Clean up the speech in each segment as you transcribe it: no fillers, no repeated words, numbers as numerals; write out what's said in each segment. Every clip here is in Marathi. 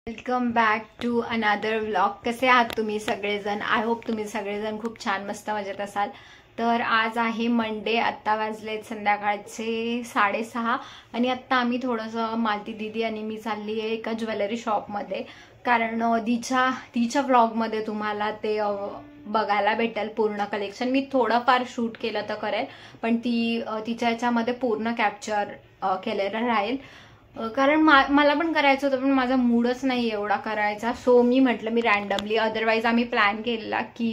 Welcome back to another vlog. कसे आहात तुम्ही सगळेजण? आय होप तुम्ही सगळेजण खूप छान मस्त मजेत असाल. तर आज आहे मंडे. आत्ता वाजलेत संध्याकाळचे 6:30 आणि आत्ता आम्ही थोडंसं मालती दीदी आणि मी चालली आहे एका ज्वेलरी शॉपमध्ये, कारण तिच्या व्लॉगमध्ये तुम्हाला ते बघायला भेटेल पूर्ण कलेक्शन. मी थोडंफार शूट केलं तर करेल, पण तिच्या याच्यामध्ये पूर्ण कॅप्चर केलेलं राहील, कारण मला पण करायचं होतं, पण माझा मूडच नाही एवढा करायचा. सो मी म्हटलं मी रॅन्डमली, अदरवाईज आम्ही प्लॅन केलेला की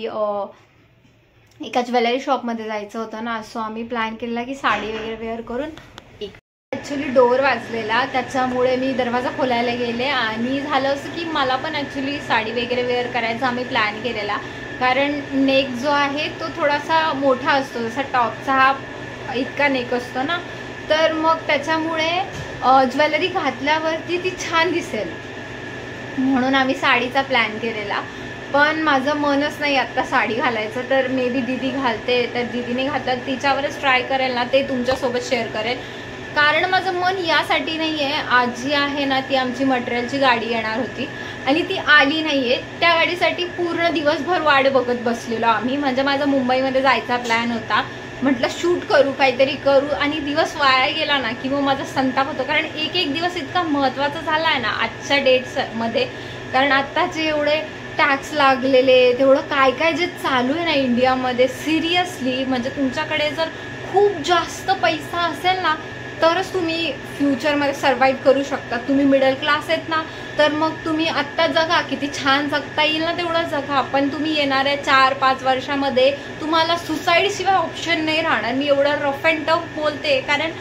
एका ज्वेलरी शॉपमध्ये जायचं होतं ना. सो आम्ही प्लॅन केलेला की साडी वगैरे वेअर करून. ॲक्च्युली डोअर वाजलेला, त्याच्यामुळे मी दरवाजा खोलायला गेले आणि झालं असं की मला पण ॲक्च्युली साडी वगैरे वेअर करायचा आम्ही प्लॅन केलेला, कारण नेक जो आहे तो थोडासा मोठा असतो, जसा टॉपचा हा इतका नेक असतो ना. तर मग त्याच्यामुळे ज्वेलरी घातल्यावरती ती छान दिसेल म्हणून आम्ही साडीचा प्लॅन केलेला. पण माझं मनच नाही आत्ता साडी घालायचं. तर मे बी दीदी घालते, तर दीदीने घातलं तिच्यावरच ट्राय करेल ना, ते तुमच्यासोबत शेअर करेल. कारण माझं मन यासाठी नाही आहे, आजी आहे ना ती आमची मटेरियलची गाडी येणार होती आणि ती आली नाही आहे. त्या गाडीसाठी पूर्ण दिवसभर वाट बघत बसलेलो आम्ही. म्हणजे माझा मुंबईमध्ये जायचा प्लॅन होता, म्हटलं शूट करू, काहीतरी करू, आणि दिवस वाया गेला ना की मग माझा संताप होतो. कारण एक एक दिवस इतका महत्त्वाचा झाला आहे ना आजच्या डेट्समध्ये. कारण आत्ताचे एवढे टॅक्स लागलेले, तेवढं काय काय जे चालू आहे ना इंडियामध्ये, सिरियसली म्हणजे तुमच्याकडे जर खूप जास्त पैसा असेल ना तरच तुम्ही फ्युचरमध्ये सर्वाईव्ह करू शकता. तुम्ही मिडल क्लास आहेत ना, तर मग तुम्ही आत्ता जगा, किती छान जगता येईल ना तेवढं जगा. पण तुम्ही येणाऱ्या 4-5 वर्षामध्ये तुम्हाला सुसाईडशिवाय ऑप्शन नाही राहणार. मी एवढं रफ अँड टफ बोलते कारण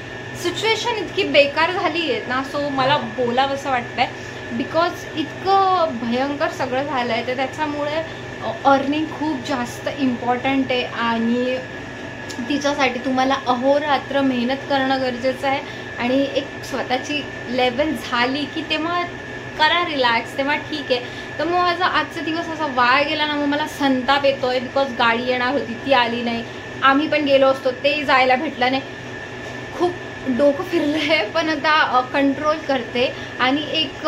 सिच्युएशन इतकी बेकार झाली आहे ना. सो मला बोलावं असं वाटतंय, बिकॉज इतकं भयंकर सगळं झालं आहे. तर त्याच्यामुळे अर्निंग खूप जास्त इम्पॉर्टंट आहे आणि तिच्यासाठी तुम्हाला अहोरात्र मेहनत करणं गरजेचं आहे. आणि एक स्वतःची लेवल झाली की तेव्हा करा रिलॅक्स, तेव्हा ठीक आहे. तर मग माझा आजचा दिवस असा वाया गेला ना, मग मला संताप येतोय. बिकॉज गाडी येणार होती, ती आली नाही. आम्ही पण गेलो असतो, ते जायला भेटलं नाही. खूप डोकं फिरलं आहे, पण आता कंट्रोल करते. आणि एक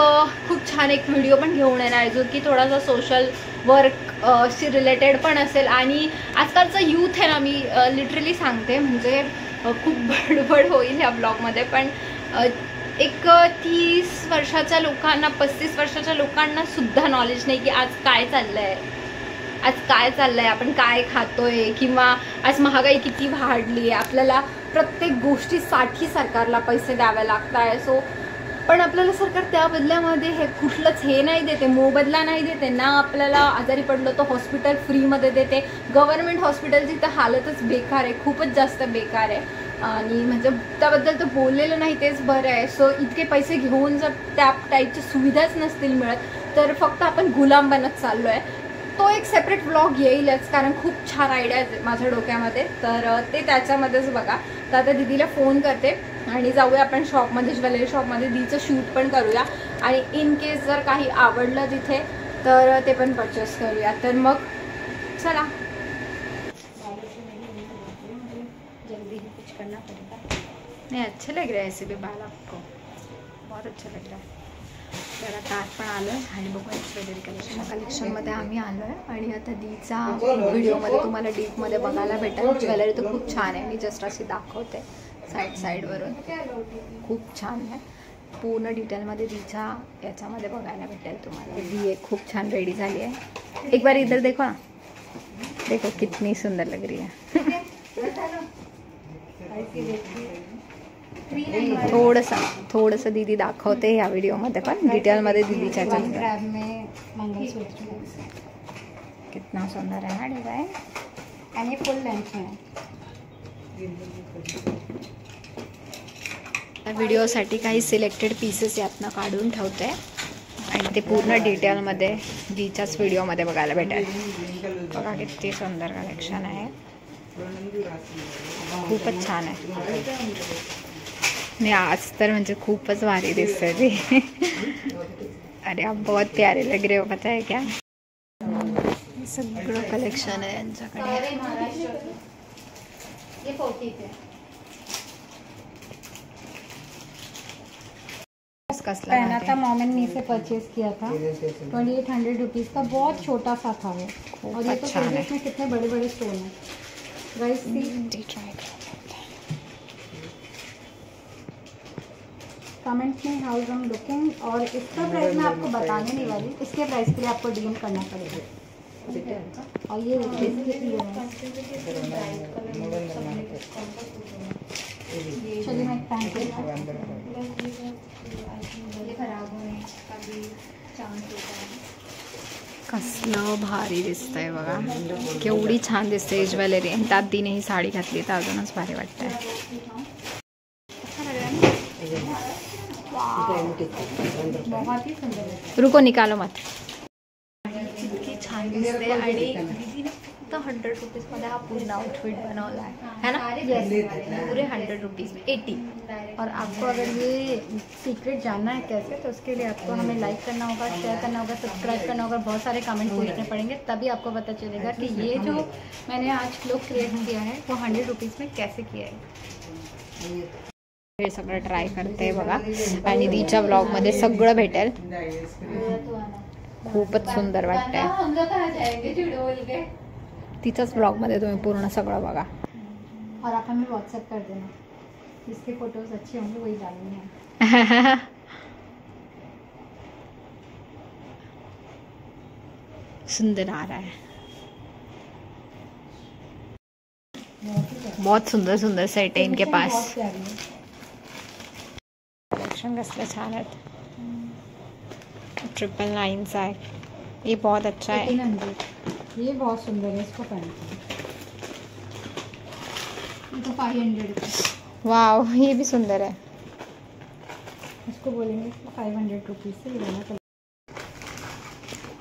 खूप छान एक व्हिडिओ पण घेऊन येणार जो की थोडासा सोशल वर्कशी रिलेटेड पण असेल. आणि आजकालचं यूथ आहे ना, मी लिटरली सांगते, म्हणजे खूप बडबड होईल ह्या ब्लॉगमध्ये, पण एक 30 वर्षाच्या लोकांना, 35 वर्षाच्या लोकांना सुद्धा नॉलेज नाही की आज काय चाललंय, आपण काय खातोय, किंवा आज महागाई किती वाढली आहे. आपल्याला प्रत्येक गोष्टीसाठी सरकारला पैसे द्यावे लागत आहे. सो पण आपल्याला सरकार त्या बदल्यामध्ये हे कुठलंच हे नाही देते, मोबदला नाही देते ना. आपल्याला आजारी पडलो तर हॉस्पिटल फ्रीमध्ये देते. गव्हर्नमेंट हॉस्पिटलची तर हालतच बेकार आहे, खूपच जास्त बेकार आहे. आणि म्हणजे त्याबद्दल तर बोललेलं नाही तेच बरं आहे. सो इतके पैसे घेऊन जर त्या टाईपच्या सुविधाच नसतील मिळत तर फक्त आपण गुलाम बनत चाललो आहे. तो एक सेपरेट व्लॉग येईलच, कारण खूप छान आयडिया आहे माझ्या डोक्यामध्ये, तर ते त्याच्यामध्येच बघा. तर आता दीदीला फोन करते आणि जाऊया आपण शॉपमध्ये, ज्वेलरी शॉपमध्ये. दीदीचं शूट पण करूया आणि इन केस जर काही आवडलं तिथे तर ते पण परचेस करूया. तर मग चला. जल्दी ही कुछ करना पड़ेगा. नहीं, अच्छे लग रहे हैं ऐसे भी बाल आपको, बहुत अच्छा लग रहा है. तर आता आज पण आलो आहे आणि बघूया ज्वेलरी कलेक्शनमध्ये आम्ही आलो आहे. आणि आता दीचा व्हिडिओमध्ये तुम्हाला डीपमध्ये बघायला भेटेल. ज्वेलरी तर खूप छान आहे, मी जस्ट अशी दाखवते साईडवरून. खूप छान आहे, पूर्ण डिटेलमध्ये दीच्या याच्यामध्ये बघायला भेटेल तुम्हाला. दी एक खूप छान रेडी झाली आहे. एक बार इधर देखो ना, देखो कितनी सुंदर लग रही है. थोडंसं दीदी दाखवते या व्हिडिओमध्ये, पण डिटेलमध्ये दीदीच्या कितना सुंदर आहे ना डिझाईन. आणि फुल लेंथ आहे. व्हिडिओसाठी काही सिलेक्टेड पीसेस यातनं काढून ठेवते आणि ते पूर्ण डिटेलमध्ये दीच्याच व्हिडिओमध्ये बघायला भेटेल. बघा किती सुंदर कलेक्शन आहे, खूपच छान आहे. नहीं, आज तर म्हणजे खूपच भारी दिसते ती. अरे आप बहुत प्यारे लग रहे हो, पता है क्या. सगळं कलेक्शन आहे यांच्याकडे. पहना था, मोमिन से परचेज किया था 2800 रुपीज़ का, बहुत छोटा सा था वो। और ये तो इसमें कितने बड़े बड़े स्टोन हैं गाइस। कमेंट में हाउ एम लुकिंग। और इसका प्राइस मैं आपको बताने नहीं वाली, इसके प्राइस के लिए आपको डीएम करना पड़ेगा। और ये चलिए मैं कसलं भारी दिसतंय बघा, केवढी छान दिसते ही ज्वेलरी. आणि त्यात तिने ही साडी घातली तर अजूनच भारी वाटतंय. रुको निकालो मत. इतकी छान दिसते. आणि दीदीने फक्त 100 रुपीज़मध्ये हा पूर्ण आउटफिट बनवला है ना. पूरे 100 रुपीज़ में 80. और आपको अगर ये सीक्रेट जानना है कैसे, तो उसके लिए आपको हमें लाइक करना होगा, शेयर करना होगा, सब्सक्राइब करना होगा, बहुत सारे कमेंट लिखने पड़ेंगे, तभी आपको पता चलेगा कि ये जो मैंने आज लुक क्रिएट किया है वो 100 रुपीज़ में कैसे किया है. हे सगळं ट्राय करते बघा. आणि तिच्या ब्लॉगमध्ये सगळं भेटेल. खूपच सुंदर वाटतंय. तिच्याच ब्लॉगमध्ये तुम्ही पूर्ण सगळं बघा. और आप हमें व्हाट्सएप कर देना, इसके फोटोज अच्छे होंगे वही डालनी है. सुंदर आ रहा है. बहुत सुंदर सुंदर सेट है इनके पास. कलेक्शन कसलं छान आहेत. 999 है. ये बहुत अच्छा है. 1800. ये बहुत सुंदर है, इसको पहनते हैं तो 500. वाह, ये भी सुंदर है. इसको बोलेंगे 500 रुपीज़ से लेना चाहिए.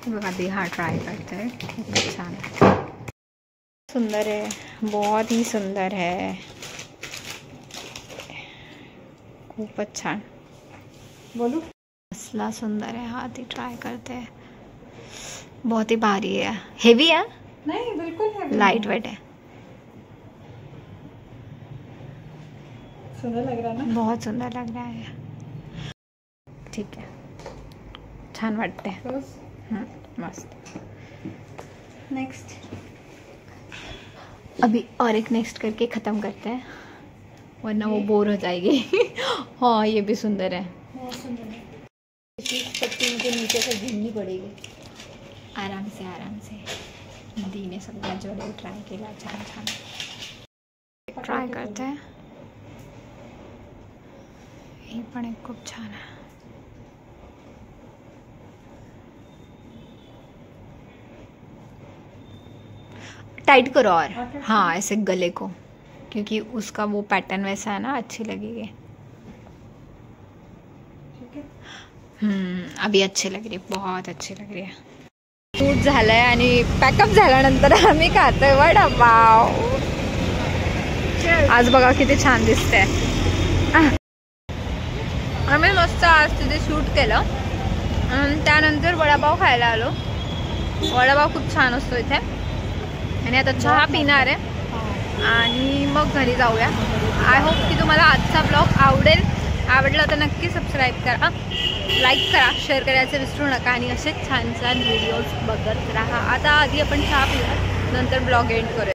बघा दी हा ट्राय करते हैं. कितना छान है, सुंदर है, बहुत ही सुंदर है. खूपच छान. बोलू कसला सुंदर है. हाथ ही ट्राय करते हैं. बहुत ही भारी है. हेवी है नहीं, बिल्कुल लाइट वेट है. सुंदर लग रहा है ना. बहुत सुंदर लग रहा है. ठीक है, छान वाटते हैं. मस्त. नेक्स्ट अभी और एक नेक्स्ट करके ख़त्म करते हैं, वरना वो बोर हो जाएगी. हाँ, ये भी सुंदर है. बहुत सुंदर है. पट्टी मुझे नीचे से घूमनी पड़ेगी. आराम से आराम से. दीने सगळं ज्वेलरी ट्राय केला. छान छान ट्राय करते हैं. ये पण एक खूप छान है. टाइट करो और हाँ ऐसे गले को, क्योंकि उसका वो पैटर्न वैसा है ना, अच्छी लगेगी. अभी अच्छी लग रही है, बहुत अच्छी लग रही है. शूट झालंय आणि पॅकअप झाल्यानंतर आम्ही खातोय वडापाव. आज बघा किती छान दिसतंय. आम्ही मस्त आज तिथे शूट केलं आणि त्यानंतर वडापाव खायला आलो. वडापाव खूप छान असतो इथे. आणि आता चहा पिणार आहे आणि मग घरी जाऊया. आय होप की तुम्हाला आजचा ब्लॉग आवडेल. आवडला तर नक्की सबस्क्राईब करा, लाईक करा, शेअर करायचं विसरू नका. आणि असेच छान छान व्हिडिओज बघत राहा. आता आधी आपण चहा पिऊया, नंतर ब्लॉग एंड करूया.